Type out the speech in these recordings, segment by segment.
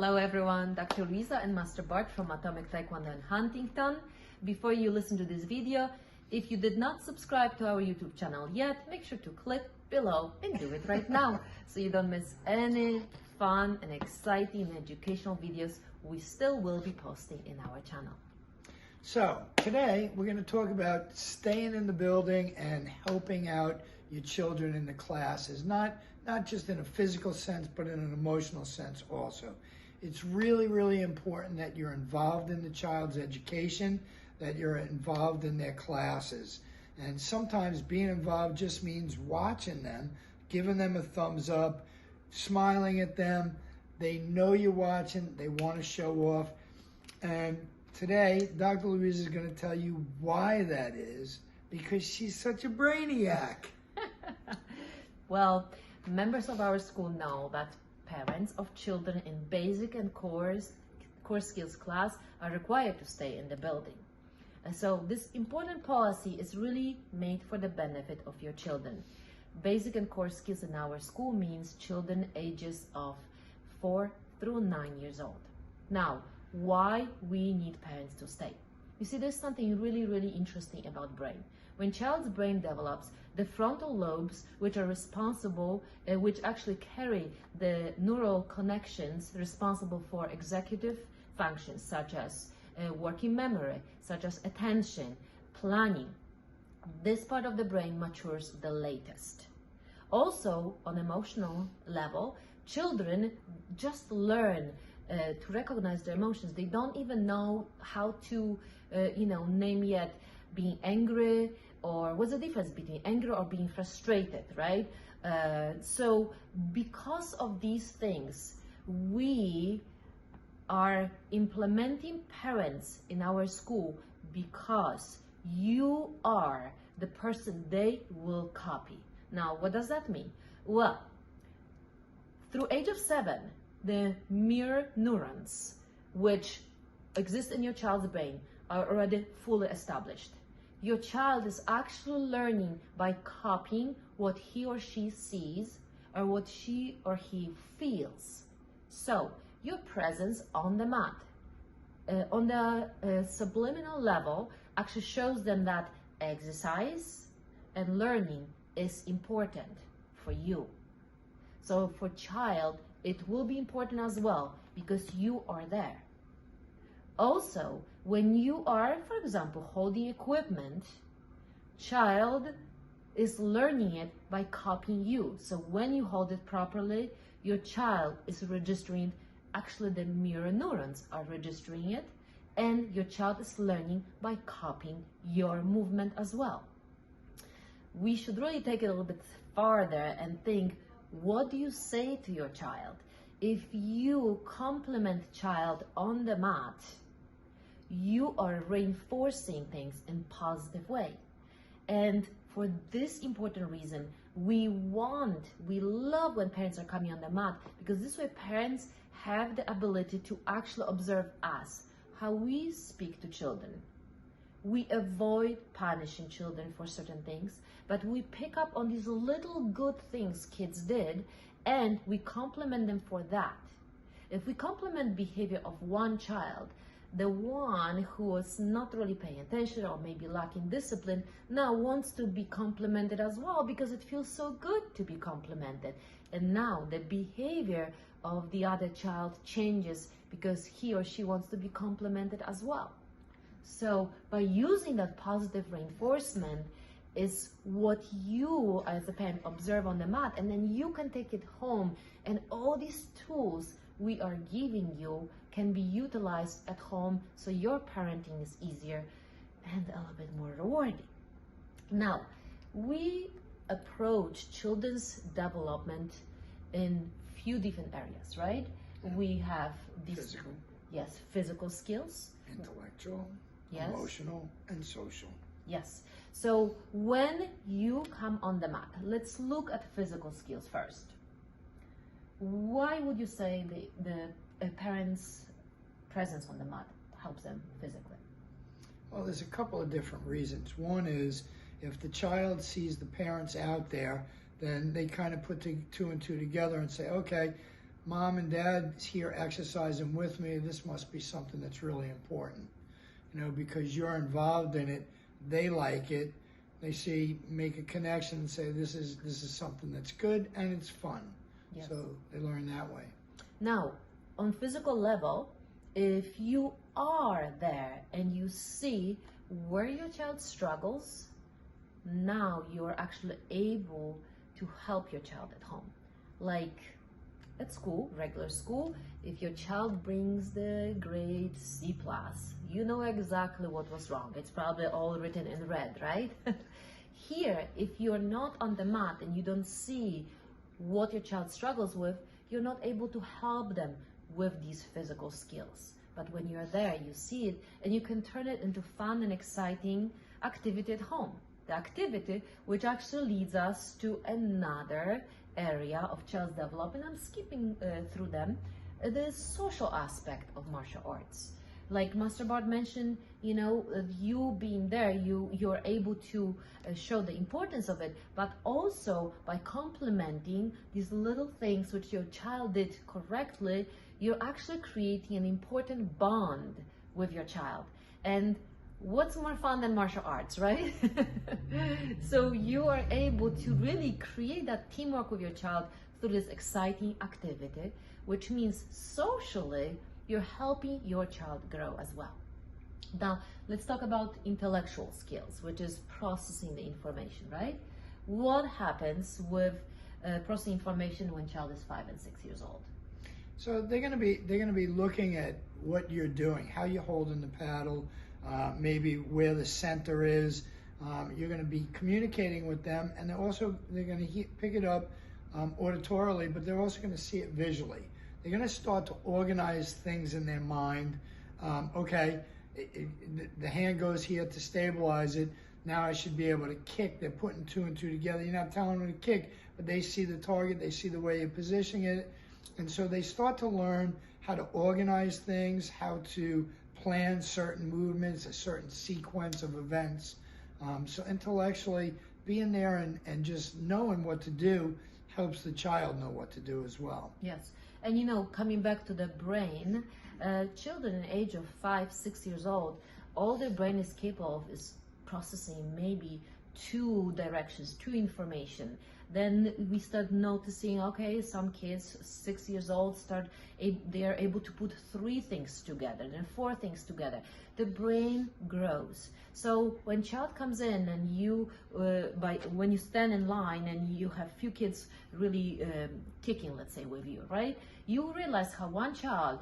Hello everyone, Dr. Lisa and Master Bart from Atomic Tae Kwon in Huntington. Before you listen to this video, if you did not subscribe to our YouTube channel yet, make sure to click below and do it right now so you don't miss any fun and exciting educational videos we still will be posting in our channel. So today we're going to talk about staying in the building and helping out your children in the classes, not just in a physical sense, but in an emotional sense also. It's really, really important that you're involved in the child's education, that you're involved in their classes. And sometimes being involved just means watching them, giving them a thumbs up, smiling at them. They know you're watching, they want to show off. And today, Dr. Louise is going to tell you why that is, because she's such a brainiac. Well, members of our school know that parents of children in basic and core skills class are required to stay in the building. And so this important policy is really made for the benefit of your children. Basic and core skills in our school means children ages of 4 through 9 years old. Now, why we need parents to stay? You see, there's something really, really interesting about brain. When child's brain develops, the frontal lobes, which are responsible, which actually carry the neural connections responsible for executive functions such as working memory, such as attention, planning. This part of the brain matures the latest. Also, on emotional level, children just learn to recognize their emotions. They don't even know how to, name yet being angry, or what's the difference between anger or being frustrated, right? So because of these things, we are implementing parents in our school because you are the person they will copy. Now, what does that mean? Well, through age of 7, the mirror neurons, which exist in your child's brain, are already fully established. Your child is actually learning by copying what he or she sees or what she or he feels. So, your presence on the mat, on the subliminal level, actually shows them that exercise and learning is important for you. So, for child, it will be important as well because you are there. Also, when you are, for example, holding equipment, child is learning it by copying you. So when you hold it properly, your child is registering, actually the mirror neurons are registering it, and your child is learning by copying your movement as well. We should really take it a little bit farther and think, what do you say to your child? If you compliment child on the mat, you are reinforcing things in positive way. And for this important reason, we love when parents are coming on the mat, because this way parents have the ability to actually observe us, how we speak to children. We avoid punishing children for certain things, but we pick up on these little good things kids did, and we compliment them for that. If we compliment behavior of one child, the one who was not really paying attention or maybe lacking discipline now wants to be complimented as well because it feels so good to be complimented. And now the behavior of the other child changes because he or she wants to be complimented as well. So by using that positive reinforcement is what you as a parent observe on the mat, and then you can take it home, and all these tools we are giving you can be utilized at home so your parenting is easier and a little bit more rewarding. Now, we approach children's development in few different areas, right? We have these physical skills, intellectual, yes, emotional, and social. Yes. So when you come on the mat, let's look at physical skills first. Why would you say the parent's presence on the mat helps them physically? Well, there's a couple of different reasons. One is if the child sees the parents out there, then they kind of put two and two together and say, okay, mom and dad's here exercising with me, this must be something that's really important, because you're involved in it, they like it, they see, make a connection and say, this is something that's good and it's fun. Yes. So they learn that way. Now, on physical level, if you are there and you see where your child struggles, now you're actually able to help your child at home. Like at school, regular school, if your child brings the grade C+, you know exactly what was wrong. It's probably all written in red, right? Here, if you're not on the mat and you don't see what your child struggles with, you're not able to help them with these physical skills. But when you're there, you see it, and you can turn it into fun and exciting activity at home. The activity which actually leads us to another area of child's development. I'm skipping through them. The social aspect of martial arts. Like Master Bart mentioned, you being there, you're able to show the importance of it, but also by complementing these little things which your child did correctly, you're actually creating an important bond with your child. And what's more fun than martial arts, right? So you are able to really create that teamwork with your child through this exciting activity, which means socially, you're helping your child grow as well. Now, let's talk about intellectual skills, which is processing the information, right? What happens with processing information when child is 5 and 6 years old? So they're going to be looking at what you're doing, how you're holding the paddle, maybe where the center is. You're going to be communicating with them, and they're going to pick it up auditorily, but they're also going to see it visually. They're going to start to organize things in their mind. The hand goes here to stabilize it. Now I should be able to kick. They're putting 2 and 2 together. You're not telling them to kick, but they see the target. They see the way you're positioning it. And so they start to learn how to organize things, how to plan certain movements, a certain sequence of events. So intellectually, being there and just knowing what to do helps the child know what to do as well. Yes. And coming back to the brain, children in the age of 5, 6 years old, all their brain is capable of is processing maybe 2 directions, 2 information. Then we start noticing, okay, some kids 6 years old they are able to put 3 things together, then 4 things together. The brain grows. So when child comes in and when you stand in line and you have few kids really kicking, let's say, with you, right? You realize how one child,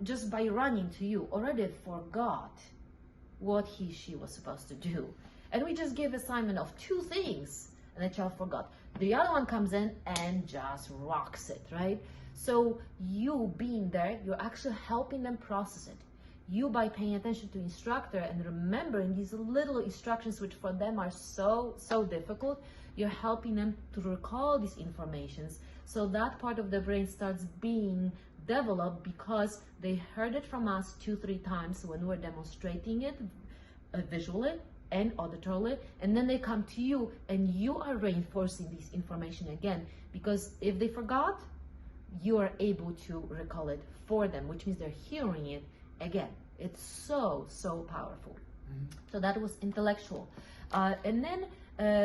just by running to you, already forgot what she was supposed to do. And we just gave assignment of 2 things, and the child forgot. The other one comes in and just rocks it, right? So you being there, you're actually helping them process it. You, by paying attention to instructor and remembering these little instructions, which for them are so difficult, you're helping them to recall these informations. So that part of the brain starts being developed because they heard it from us 2-3 times when we're demonstrating it visually and auditorily, and then they come to you and you are reinforcing this information again, because if they forgot, you are able to recall it for them, which means they're hearing it again. It's so powerful. Mm-hmm. So that was intellectual. And then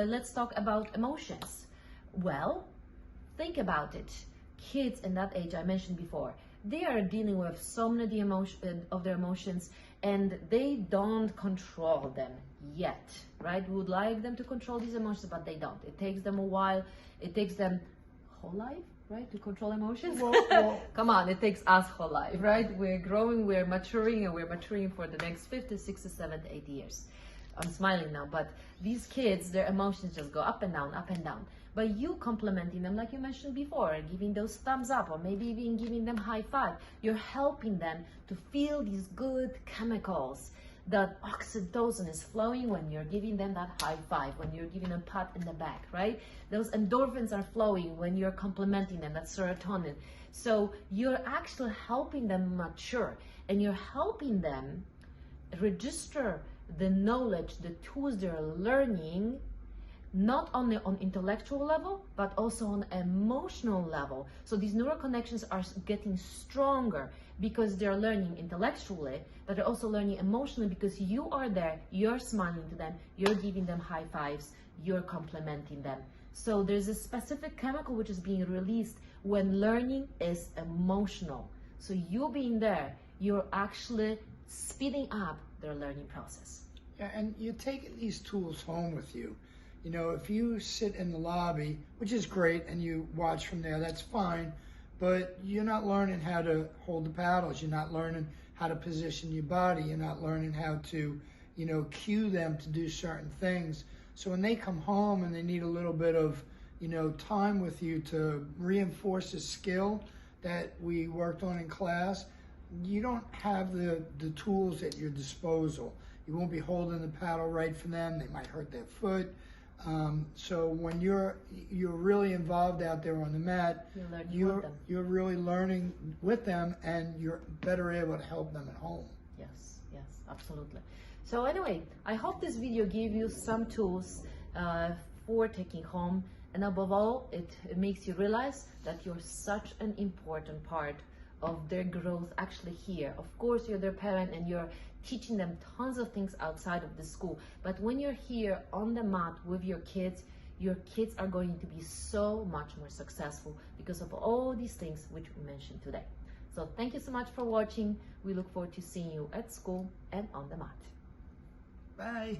let's talk about emotions. Well, think about it. Kids in that age I mentioned before, they are dealing with so many of their emotions, and they don't control them yet, right? We would like them to control these emotions, but they don't. It takes them a while. It takes them whole life, right, to control emotions? Well. Come on, it takes us whole life, right? We're growing, we're maturing, and we're maturing for the next 50, 60, 70, 80 years. I'm smiling now, but these kids, their emotions just go up and down, up and down. But you complimenting them, like you mentioned before, giving those thumbs up, or maybe even giving them high five, you're helping them to feel these good chemicals. That oxytocin is flowing when you're giving them that high five, when you're giving them a pat in the back, right? Those endorphins are flowing when you're complimenting them, that's serotonin. So you're actually helping them mature, and you're helping them register the knowledge, the tools they're learning not only on intellectual level, but also on emotional level. So these neural connections are getting stronger because they're learning intellectually, but they're also learning emotionally because you are there, you're smiling to them, you're giving them high fives, you're complimenting them. So there's a specific chemical which is being released when learning is emotional. So you being there, you're actually speeding up their learning process. Yeah, and you're taking these tools home with you. You know, if you sit in the lobby, which is great, and you watch from there, that's fine, but you're not learning how to hold the paddles. You're not learning how to position your body. You're not learning how to, you know, cue them to do certain things. So when they come home and they need a little bit of, you know, time with you to reinforce a skill that we worked on in class, you don't have the tools at your disposal. You won't be holding the paddle right for them. They might hurt their foot. So when you're really involved out there on the mat, you're really learning with them, and you're better able to help them at home. Yes, yes, absolutely. So anyway, I hope this video gave you some tools for taking home, and above all, it makes you realize that you're such an important part of their growth actually here. Of course, you're their parent and you're teaching them tons of things outside of the school, but when you're here on the mat with your kids are going to be so much more successful because of all these things which we mentioned today. So thank you so much for watching. We look forward to seeing you at school and on the mat. Bye.